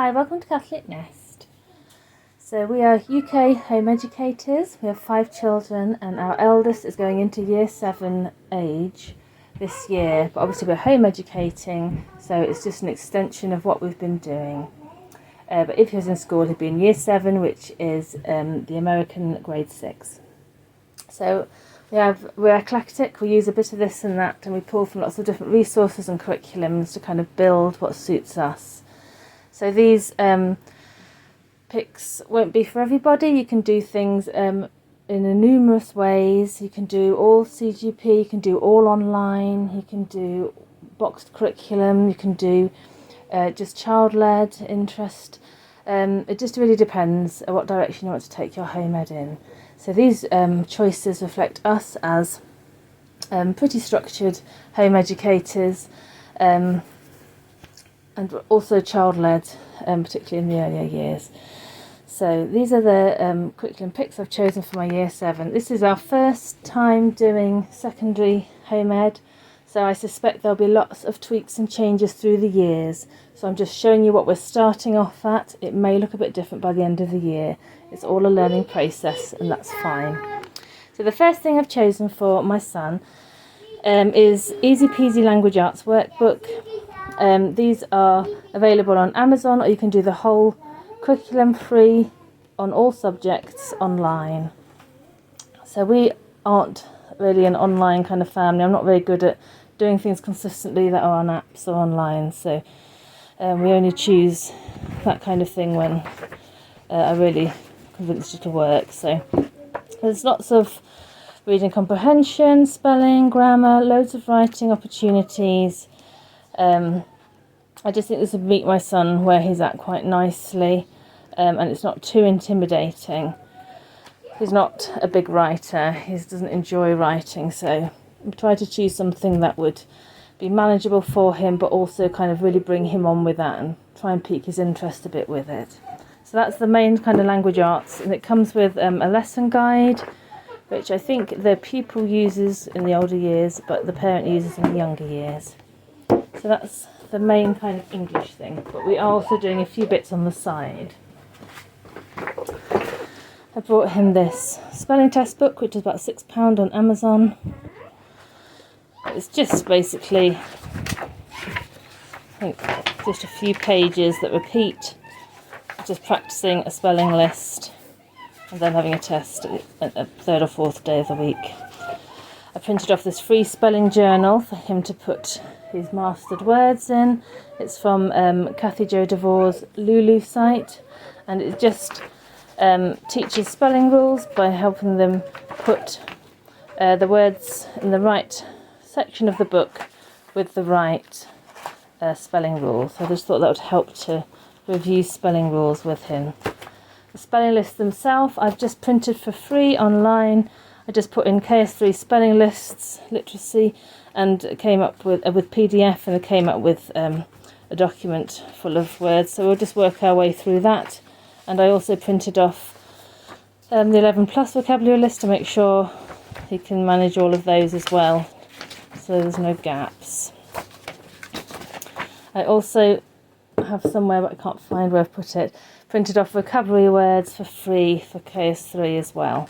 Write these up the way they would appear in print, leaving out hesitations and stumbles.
Hi, welcome to Catholic Nest. So we are UK home educators. We have 5 children and our eldest is going into year 7 age this year. But obviously we're home educating, so it's just an extension of what we've been doing. But if he was in school, he'd be in year 7, which is the American grade 6. So we're eclectic. We use a bit of this and that, and we pull from lots of different resources and curriculums to kind of build what suits us. So these picks won't be for everybody. You can do things in numerous ways. You can do all CGP, you can do all online, you can do boxed curriculum, you can do just child-led interest. It just really depends what direction you want to take your home ed in. So these choices reflect us as pretty structured home educators, and also child-led, particularly in the earlier years. So these are the curriculum picks I've chosen for my year 7. This is our first time doing secondary home ed, so I suspect there'll be lots of tweaks and changes through the years. So I'm just showing you what we're starting off at. It may look a bit different by the end of the year. It's all a learning process, and that's fine. So the first thing I've chosen for my son is Easy Peasy Language Arts Workbook. These are available on Amazon, or you can do the whole curriculum free on all subjects online. So we aren't really an online kind of family. I'm not very good at doing things consistently that are on apps or online, so we only choose that kind of thing when I'm really convinced it'll work. So there's lots of reading comprehension, spelling, grammar, loads of writing opportunities. I just think this would meet my son where he's at quite nicely, and it's not too intimidating. He's not a big writer, he doesn't enjoy writing, so I try to choose something that would be manageable for him, but also kind of really bring him on with that and try and pique his interest a bit with it. So that's the main kind of language arts, and it comes with a lesson guide, which I think the pupil uses in the older years, but the parent uses in the younger years. So that's the main kind of English thing, but we are also doing a few bits on the side. I brought him this spelling test book, which is about £6 on Amazon. It's just basically, I think, just a few pages that repeat, just practicing a spelling list and then having a test at a 3rd or 4th day of the week. I printed off this free spelling journal for him to put his mastered words in. It's from Kathy Jo DeVore's Lulu site, and it just teaches spelling rules by helping them put the words in the right section of the book with the right spelling rules. So I just thought that would help to review spelling rules with him. The spelling lists themselves I've just printed for free online. I just put in KS3 spelling lists, literacy, and it came up with PDF, and it came up with a document full of words. So we'll just work our way through that. And I also printed off the 11 plus vocabulary list to make sure he can manage all of those as well, so there's no gaps. I also have somewhere, but I can't find where I've put it, printed off vocabulary words for free for KS3 as well.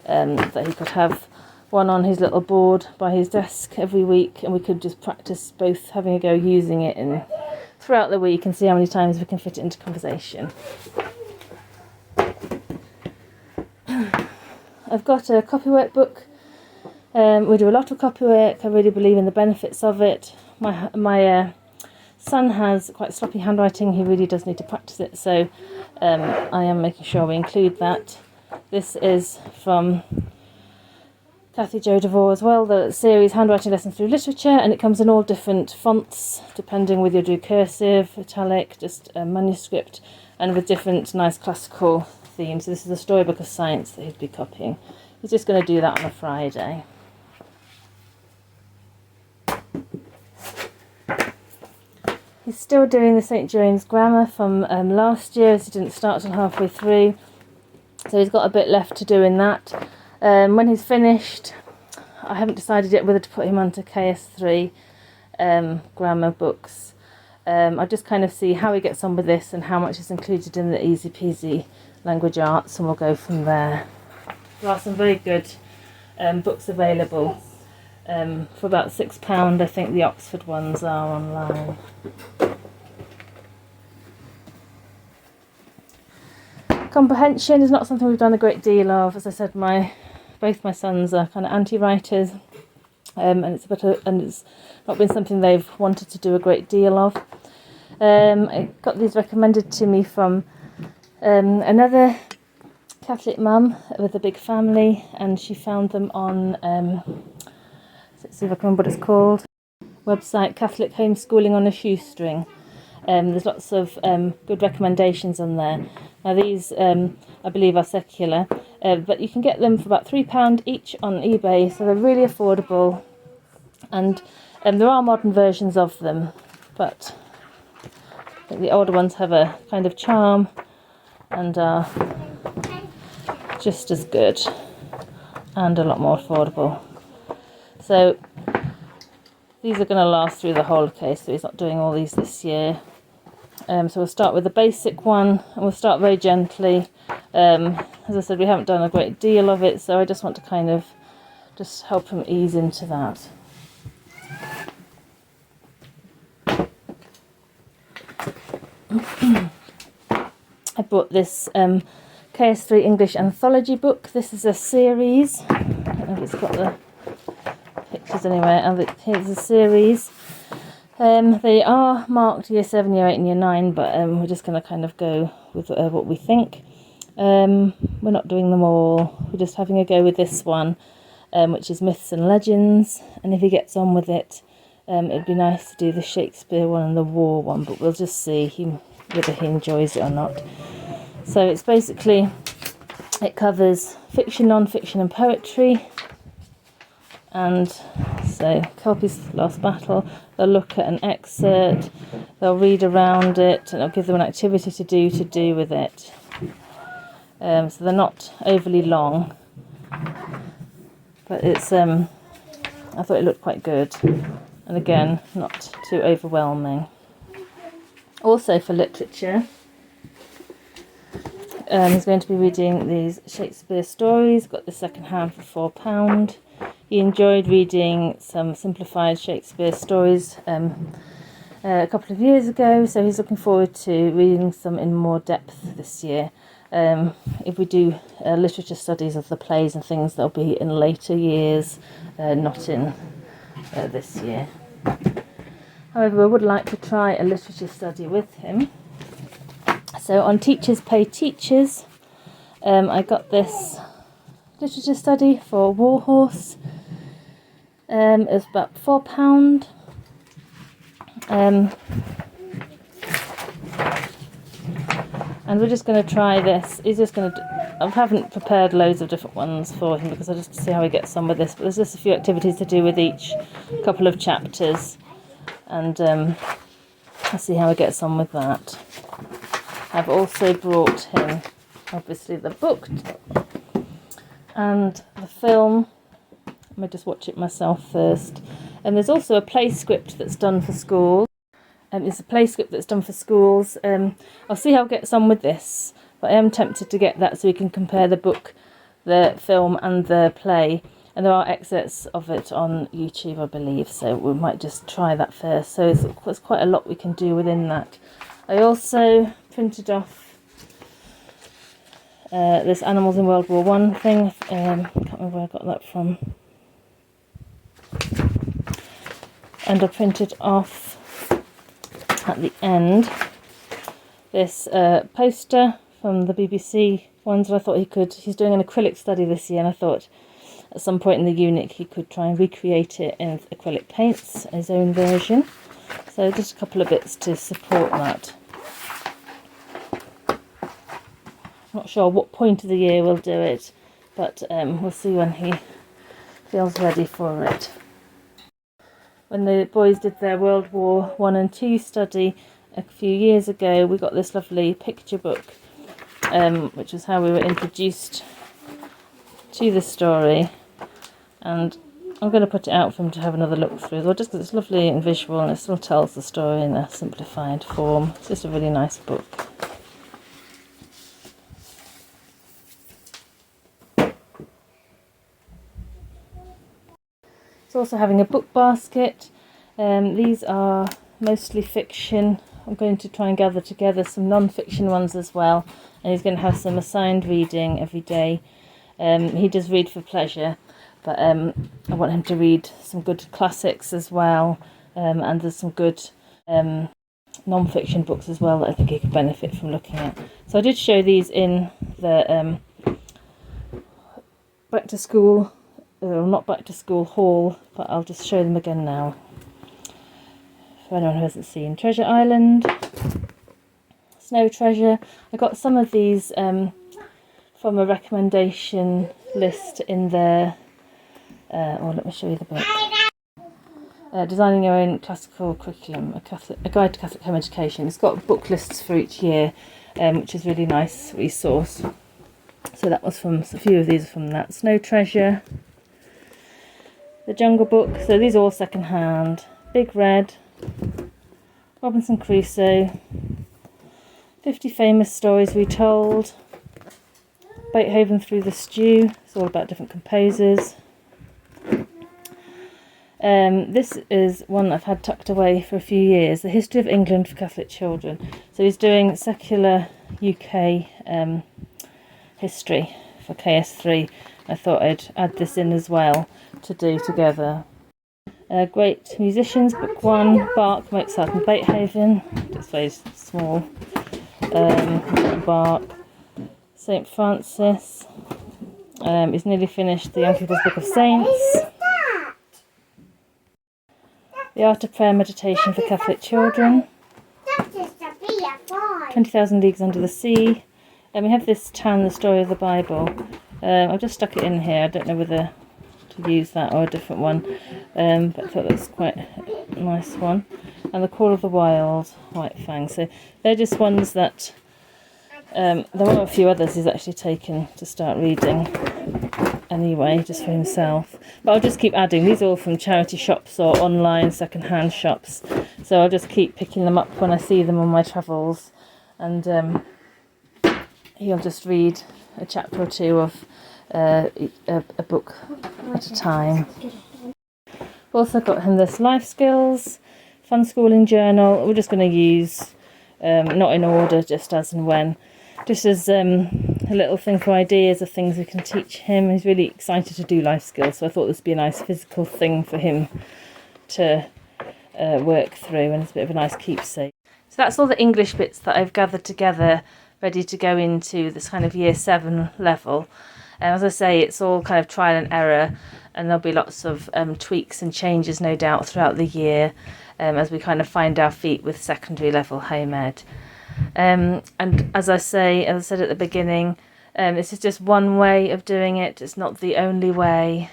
That he could have one on his little board by his desk every week, and we could just practice both having a go using it throughout the week and see how many times we can fit it into conversation. I've got a Copywork book. We do a lot of copywork. I really believe in the benefits of it. My son has quite sloppy handwriting. He really does need to practice it, so I am making sure we include that. This is from Kathy Jo DeVore as well, the series Handwriting Lessons Through Literature, and it comes in all different fonts, depending whether you do cursive, italic, just manuscript, and with different nice classical themes. So this is a storybook of science that he'd be copying. He's just going to do that on a Friday. He's still doing the St James grammar from last year, as he didn't start till halfway through. So he's got a bit left to do in that. When he's finished, I haven't decided yet whether to put him onto KS3 grammar books. I just kind of see how he gets on with this and how much is included in the Easy Peasy Language Arts, and we'll go from there. There are some very good books available for about £6. I think the Oxford ones are online. Comprehension is not something we've done a great deal of. As I said, both my sons are kind of anti-writers, and it's not been something they've wanted to do a great deal of. I got these recommended to me from another Catholic mum with a big family, and she found them on let's see if I can remember what it's called, website Catholic Homeschooling on a Shoestring. There's lots of good recommendations on there. Now these I believe are secular, but you can get them for about £3 each on eBay, so they're really affordable, and there are modern versions of them, but I think the older ones have a kind of charm and are just as good and a lot more affordable. So these are going to last through the whole of KS3. He's not doing all these this year. So we'll start with the basic one, and we'll start very gently. As I said, we haven't done a great deal of it, so I just want to kind of just help him ease into that. I bought this KS3 English anthology book. This is a series. I don't know if it's got the pictures anywhere. Here's a series. They are marked Year 7, Year 8 and Year 9, but we're just going to kind of go with what we think. We're not doing them all. We're just having a go with this one, which is Myths and Legends, and if he gets on with it, it'd be nice to do the Shakespeare one and the War one, but we'll just see whether he enjoys it or not. So it's basically, it covers fiction, non-fiction and poetry. And so Kelpie's Last Battle, they'll look at an excerpt, they'll read around it, and it'll give them an activity to do with it. So they're not overly long, but it's I thought it looked quite good, and again, not too overwhelming. Also for literature, he's going to be reading these Shakespeare stories. Got the second hand for £4. He enjoyed reading some simplified Shakespeare stories a couple of years ago, so he's looking forward to reading some in more depth this year. If we do literature studies of the plays and things, they'll be in later years, not in this year. However, I would like to try a literature study with him. So on Teachers Pay Teachers, I got this literature study for Warhorse. It was about £4. And we're just going to try this. He's just going to. I haven't prepared loads of different ones for him because I just see how he gets on with this. But there's just a few activities to do with each couple of chapters, and I'll see how he gets on with that. I've also brought him, obviously, the book and the film. I may just watch it myself first. And there's also a play script that's done for school. It's a play script that's done for schools. I'll see how it gets on with this, but I am tempted to get that so we can compare the book, the film and the play. And there are excerpts of it on YouTube, I believe, so we might just try that first. So there's quite a lot we can do within that. I also printed off this Animals in World War I thing. I can't remember where I got that from. And I printed off at the end this poster from the BBC ones, and I thought he's doing an acrylic study this year, and I thought at some point in the unit he could try and recreate it in acrylic paints, his own version. So just a couple of bits to support that. Not sure what point of the year we'll do it, but we'll see when he feels ready for it. When the boys did their World War I and II study a few years ago, we got this lovely picture book, which was how we were introduced to the story. And I'm going to put it out for him to have another look through as well, just because it's lovely and visual and it still tells the story in a simplified form. It's just a really nice book. It's also having a book basket. These are mostly fiction. I'm going to try and gather together some non-fiction ones as well, and he's going to have some assigned reading every day. He does read for pleasure, but I want him to read some good classics as well, and there's some good non-fiction books as well that I think he could benefit from looking at. So I did show these in the back to school, not back to school haul, but I'll just show them again now for anyone who hasn't seen. Treasure Island, Snow Treasure. I got some of these from a recommendation list in the let me show you the book. Designing Your Own Classical Curriculum, a Guide to Catholic Home Education. It's got book lists for each year, which is a really nice resource. So that was from, a few of these are from that. Snow Treasure, The Jungle Book, so these are all second hand. Big Red, Robinson Crusoe, 50 Famous Stories Retold, Beethoven Through the Stew, it's all about different composers. This is one I've had tucked away for a few years, The History of England for Catholic Children. So he's doing secular UK history for KS3. I thought I'd add this in as well to do together. Great Musicians, Book 1, Bach, Mozart and Beethoven. It's very small. Bach, St. Francis. He's nearly finished the Young People's Book of Saints. The Art of Prayer Meditation for Catholic Children. 20,000 Leagues Under the Sea. And we have this Tan, the Story of the Bible. I've just stuck it in here. I don't know whether to use that or a different one. But I thought that's quite a nice one. And The Call of the Wild, White Fang. So they're just ones that there are a few others he's actually taken to start reading anyway, just for himself. But I'll just keep adding. These are all from charity shops or online second-hand shops. So I'll just keep picking them up when I see them on my travels. And he'll just read a chapter or two of a book at a time. I've also got him this Life Skills, Fun Schooling Journal. We're just going to use, not in order, just as and when. Just as a little thing for ideas of things we can teach him. He's really excited to do life skills, so I thought this would be a nice physical thing for him to work through, and it's a bit of a nice keepsake. So that's all the English bits that I've gathered together, ready to go into this kind of year 7 level. As I say, it's all kind of trial and error, and there'll be lots of tweaks and changes, no doubt, throughout the year as we kind of find our feet with secondary level home ed. And as I said at the beginning, this is just one way of doing it. It's not the only way.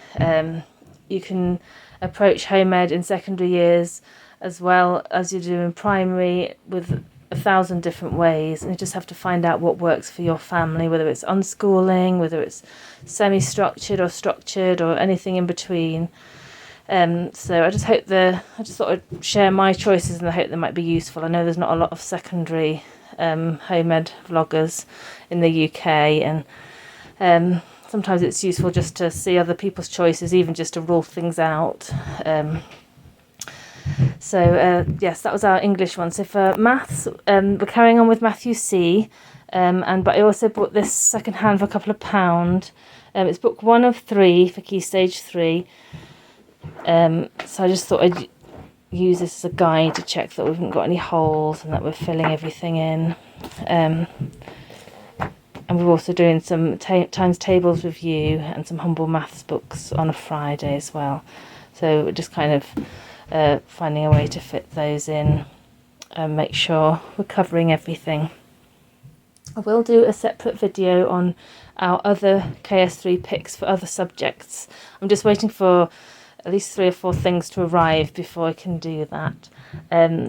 You can approach home ed in secondary years as well as you do in primary with 1,000 different ways, and you just have to find out what works for your family, whether it's unschooling, whether it's semi-structured or structured or anything in between. So I just thought I'd share my choices, and I hope they might be useful. I know there's not a lot of secondary home ed vloggers in the UK, and sometimes it's useful just to see other people's choices, even just to rule things out. Yes, that was our English one. So for maths, we're carrying on with Matthew C, but I also bought this second hand for a couple of £1. It's book 1 of 3 for Key Stage 3. So I just thought I'd use this as a guide to check that we haven't got any holes and that we're filling everything in. And we're also doing some times tables review and some humble maths books on a Friday as well. So we're just kind of finding a way to fit those in and make sure we're covering everything. I will do a separate video on our other KS3 picks for other subjects. I'm just waiting for at least 3 or 4 things to arrive before I can do that.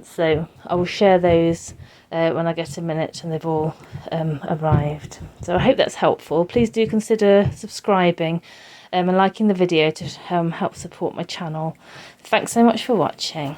So I will share those when I get a minute and they've all arrived. So I hope that's helpful. Please do consider subscribing and liking the video to help support my channel. Thanks so much for watching.